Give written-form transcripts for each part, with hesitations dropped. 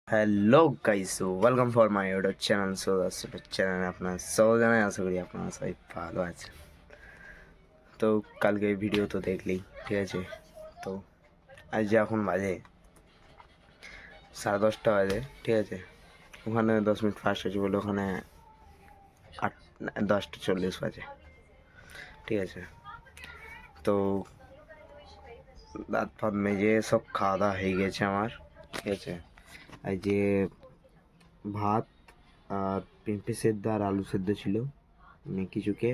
Hello guys, welcome for my YouTube channel. চ্যানেলে আপনার সব জানাই, আশা করি আপনারা সবাই ভালো আছেন। তো কালকে ভিডিও তো দেখলেই, ঠিক আছে। তো আজ যে এখন বাজে 10:30 বাজে, ঠিক আছে। ওখানে 10 মিনিট ফার্স্ট হয়েছে বলে ওখানে 10:40 বাজে, ঠিক আছে। তো দাঁত ফাত মেজে সব খাওয়া দাওয়া হয়ে গেছে আমার, ঠিক আছে। আর যে ভাত আর পেঁপে সেদ্ধ আর আলু সেদ্ধ ছিল, কিছুকে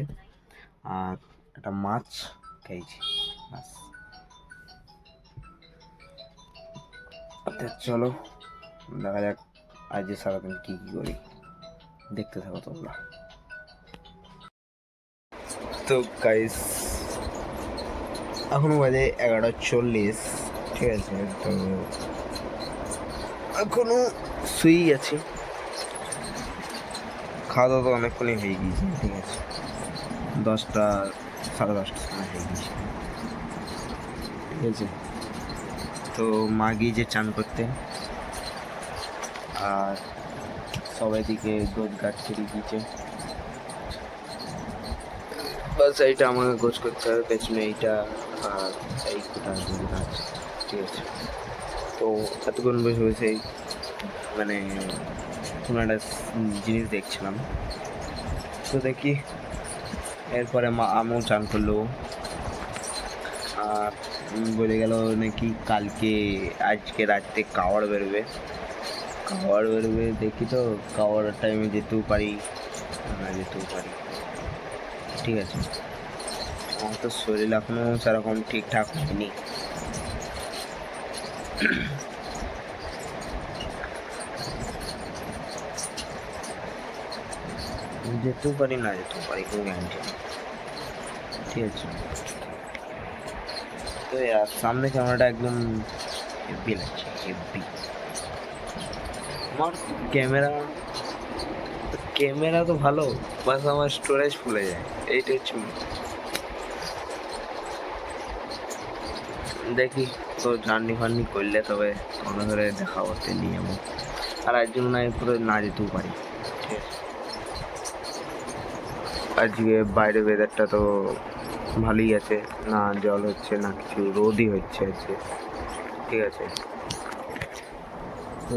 আর একটা মাছ খেয়েছি, বাস। চলো দেখা যাক আজ সারাদিন কী কী করি, দেখতে থাকো তোমরা। তো গাইস, এখনো বাজে 11:40, ঠিক আছে। তো এখনো শুয়েই আছি। খাওয়া দাওয়া তো অনেকক্ষণই হয়ে গিয়েছে, ঠিক আছে। 10টা 10:30টার সময় হয়ে গিয়েছে, ঠিক আছে। তো মা গিয়েছে চান করতে, আর সবাই দিকে গোছ গাছ ছেড়ে দিয়েছে। বাস এইটা আমাকে গোছ করতে হবে, পেছনে এইটা আর এই গাছ, ঠিক আছে। তো এতক্ষণ বসে বসে মানে কোনো একটা জিনিস দেখছিলাম। তো দেখি এরপরে মা আমিও চান করলো, আর বলে গেল নাকি আজকে রাত্রে কাওয়াড় বেরোবে। দেখি তো কাওয়াড়ের টাইমে যেতেও পারি, না যেতেও পারি, ঠিক আছে। আমার তো শরীর এখনো সেরকম ঠিকঠাক হয়নি। যেতেও পারি, না যেতেও পারি, কোনো গ্যারান্টি নেই, ঠিক আছে। তো সামনে ক্যামেরাটা একদম হেভি লাগছে, হেভি। আমার ক্যামেরা ক্যামেরা তো ভালো, বাস আমার স্টোরেজ ফুলে যায়, এইটা হচ্ছে দেখি। তো জার্নি ফার্নি করলে তবে মনে করে দেখা করতে নিয়ে যাবো। আর এর জন্য আমি পুরো না যেতেও পারি, ঠিক আছে। আজকে বাইরে ওয়েদারটা তো ভালোই আছে, না জল হচ্ছে না কিছু, রোদই হচ্ছে আজকে, ঠিক আছে। তো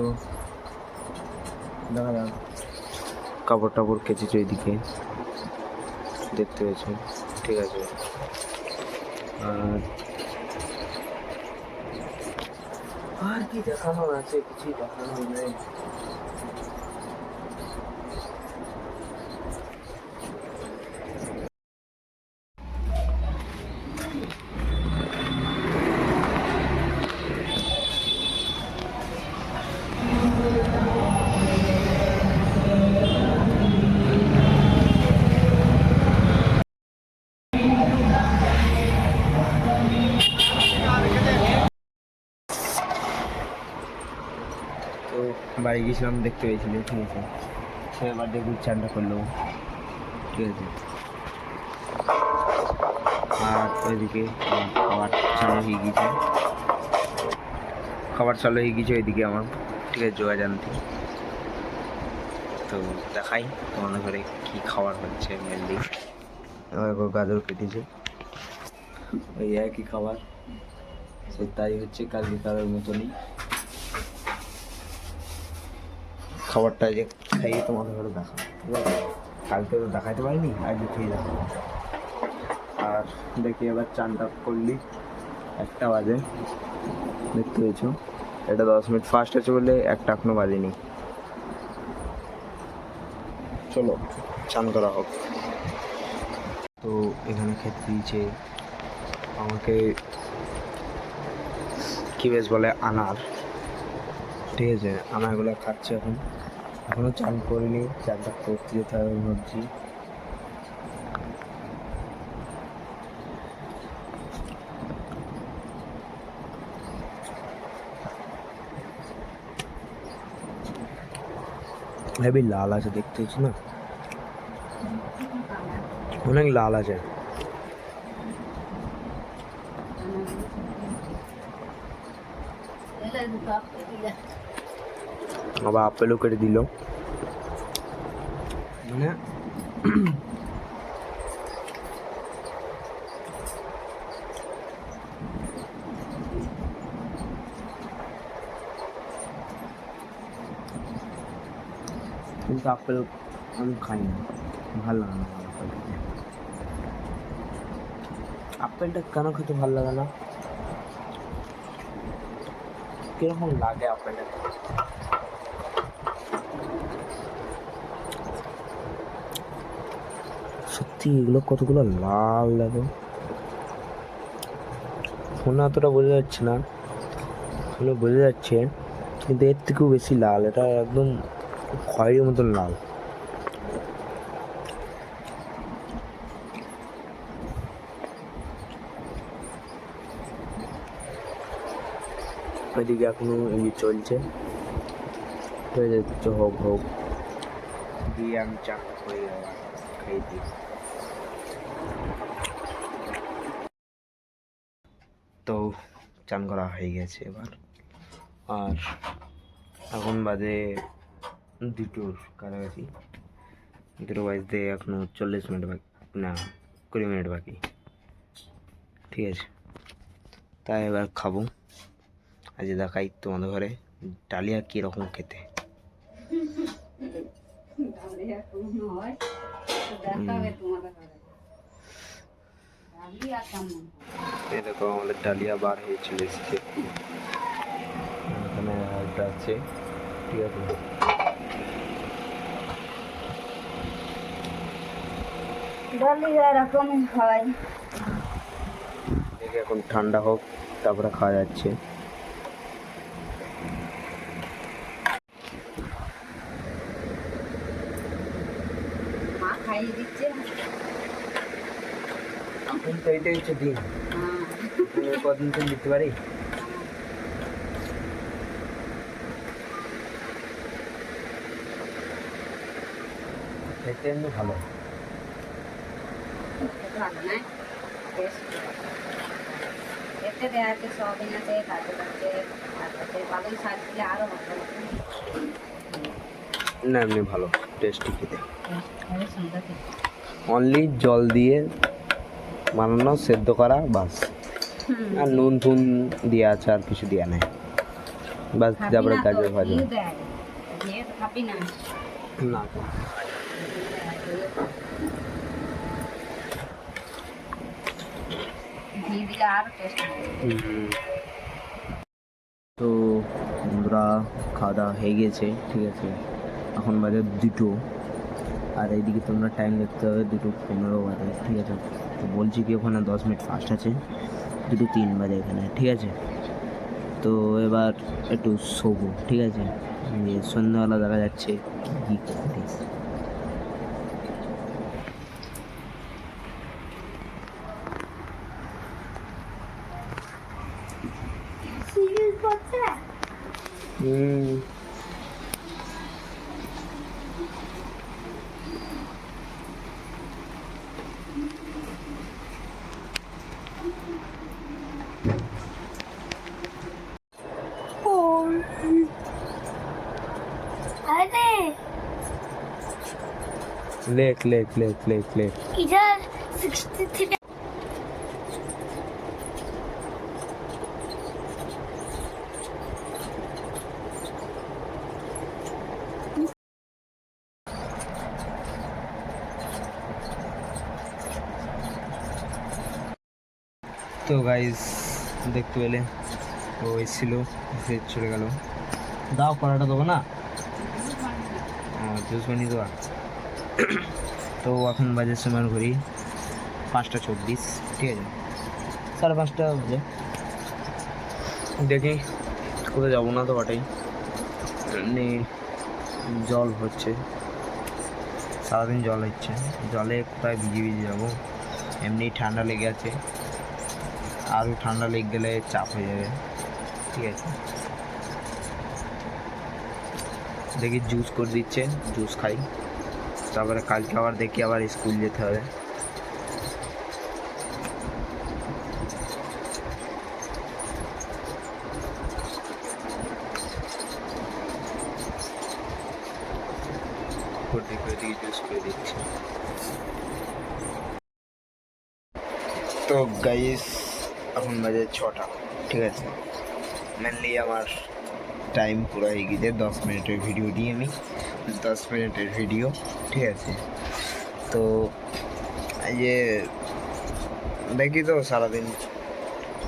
দেখা যাক, কাপড় টাপড় কেচেছে ওইদিকে, দেখতে পেয়েছো, ঠিক আছে। আর আর কি দেখানোর আছে, কিছুই দেখানোর নেই। তো বাড়ি গিয়েছিলাম, দেখতে পেয়েছিল, ঠিক আছে। সে এবার দেখুন চানটা করলো, ঠিক আছে। আর ওইদিকে খাবার চালু হয়ে গিয়েছে ওইদিকে আমার, ঠিক আছে, যোগা জানতে। তো দেখাই তোমাদের ঘরে কি খাবার হচ্ছে। মেনলি গাজর কেটেছে, ওই একই খাবার, সে তাই হচ্ছে কালকেকারের মতনই খাবারটা। যে খাইয়ে তোমাদের ঘরে দেখাবো, ঠিক আছে। কালকে তো দেখাতে পারিনি, আজকে খেয়ে দেখাবো। আর দেখি এবার চানটা করলি 1টা বাজে, দেখতে পেয়েছো। এটা 10 মিনিট ফাস্ট আছে বলে 1টা এখনো বাজেনি। চলো চান করা হোক। তো এখানে খেতে দিয়েছে আমাকে, কি বেশ বলে, আনার, ঠিক আছে। আনারগুলো খাচ্ছে এখন, এখনো চান করিনি, চানটা করতে যেতে হবে ভাবছি। হেবি লাল আছে, দেখতে পাচ্ছি না, অনেক লাল আছে। আবার আপেলও কেটে দিল, মানে কিন্তু আপেল আমি খাই না, ভালো লাগে না আমার আপেল খেতে। আপেলটা কেন খেতে ভালো লাগে না, কিরকম লাগে আপেলটা? সত্যি এগুলো কতগুলো লাল লাগে, ফোনে অতটা বোঝা যাচ্ছে না, ফোনে বোঝা যাচ্ছে কিন্তু এর থেকেও বেশি লাল, এটা একদম খয়েরির মতন লাল। ওইদিকে এখনো এই চলছে, হয়ে যাচ্ছে, হোক হোক দিয়ে আমি চা করে খাই দিই। তো চান করা হয়ে গেছে এবার, আর এখন বাজে 2টোর কাছাকাছি, 2টো বাজতে এখনো 40 মিনিট বাকি, না 20 মিনিট বাকি, ঠিক আছে। তাই এবার খাবো। আজ দেখাই তোমাদের ঘরে ডালিয়া কীরকম খেতে। এই দেখো আমাদের ডালিয়া বার হয়েছিল, এখানে একটা আছে, ঠিক আছে। ডালিয়া এরকম হয়, এখন ঠান্ডা হোক তারপরে খাওয়া যাচ্ছে। মা খাইয়ে দিচ্ছে। এখন তো এইটাই হচ্ছে দিন, কদিন তো দিতে পারি। খেতে এমনি ভালো, এতে দেওয়া আছে, সয়াবিন আছে, গাজর আছে, তারপরে পালং শাক দিলে আরো ভালো। না এমনি ভালো, টেস্টি খেতে। সুন্দর অনলি জল দিয়ে বানানো, সেদ্ধ করা, বাস। আর নুন টুন দেওয়া আছে, আর কিছু দেওয়া নেই, বাস। তারপরে গাজর ভাজা খাবি না, না তো বন্ধুরা খাওয়া দাওয়া হয়ে গেছে, ঠিক আছে। এখন বাজে 2টো, আর এইদিকে তোমরা টাইম দেখতে হবে 2:15 বাজে, ঠিক আছে। তো বলছি কি ওখানে 10 মিনিট ফাস্ট আছে, 2:03 বাজে এখানে, ঠিক আছে। তো এবার একটু শোবো, ঠিক আছে। সন্ধ্যাবেলা দেখা যাচ্ছে কী করতে। लेख लेख लेख लेख लेख इधर 63 তো গাইস দেখতে পেলে ও এসেছিল, এসে চলে গেল। দাও কড়াটা দেবো না, জুস বানিয়ে দেওয়া। তো এখন বাজে সময় ঘড়ি 5:24, ঠিক আছে, 5:30 বাজে। দেখি কোথাও যাবো না তো বটেই, এমনি জল হচ্ছে, সারাদিন জল হচ্ছে, জলে কোথায় ভিজে ভিজে যাবো, এমনি ঠান্ডা লেগে আছে, আরও ঠান্ডা লেগে গেলে চাপ হয়ে যাবে, ঠিক আছে। দেখি জুস করে দিচ্ছে, জুস খাই, তারপরে কালকে আবার দেখি আবার স্কুল যেতে হবে। উপর দিকে ওইদিকে জুস করে দিচ্ছি। তো গাইস এখন বাজে 6টা, ঠিক আছে। মেনলি আমার টাইম পুরো হয়ে গিয়েছে 10 মিনিটের ভিডিও দিই আমি, 10 মিনিটের ভিডিও, ঠিক আছে। তো এই যে দেখি তো সারাদিন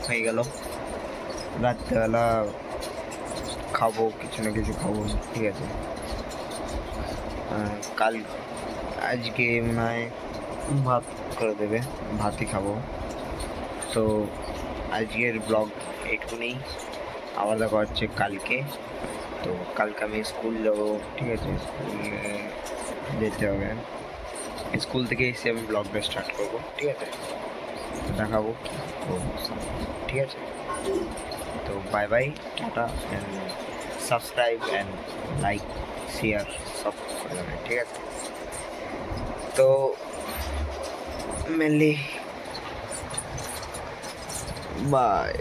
হয়ে গেল, রাত্রেবেলা খাবো কিছু না কিছু খাবো, ঠিক আছে। কাল আজকে মনে হয় ভাত করে দেবে, ভাতই খাবো। তো আজকের ব্লগ এইটুকুনি, আবার দেখা হচ্ছে কালকে। তো কালকে আমি স্কুল যাবো, ঠিক আছে, স্কুলে যেতে হবে। স্কুল থেকে এসে আমি ব্লগটা স্টার্ট করবো, ঠিক আছে, দেখাবো কি করবো, ঠিক আছে। তো bye bye, tata, and subscribe and like share সব করে দেবেন, ঠিক আছে। তো মেনলি বাই।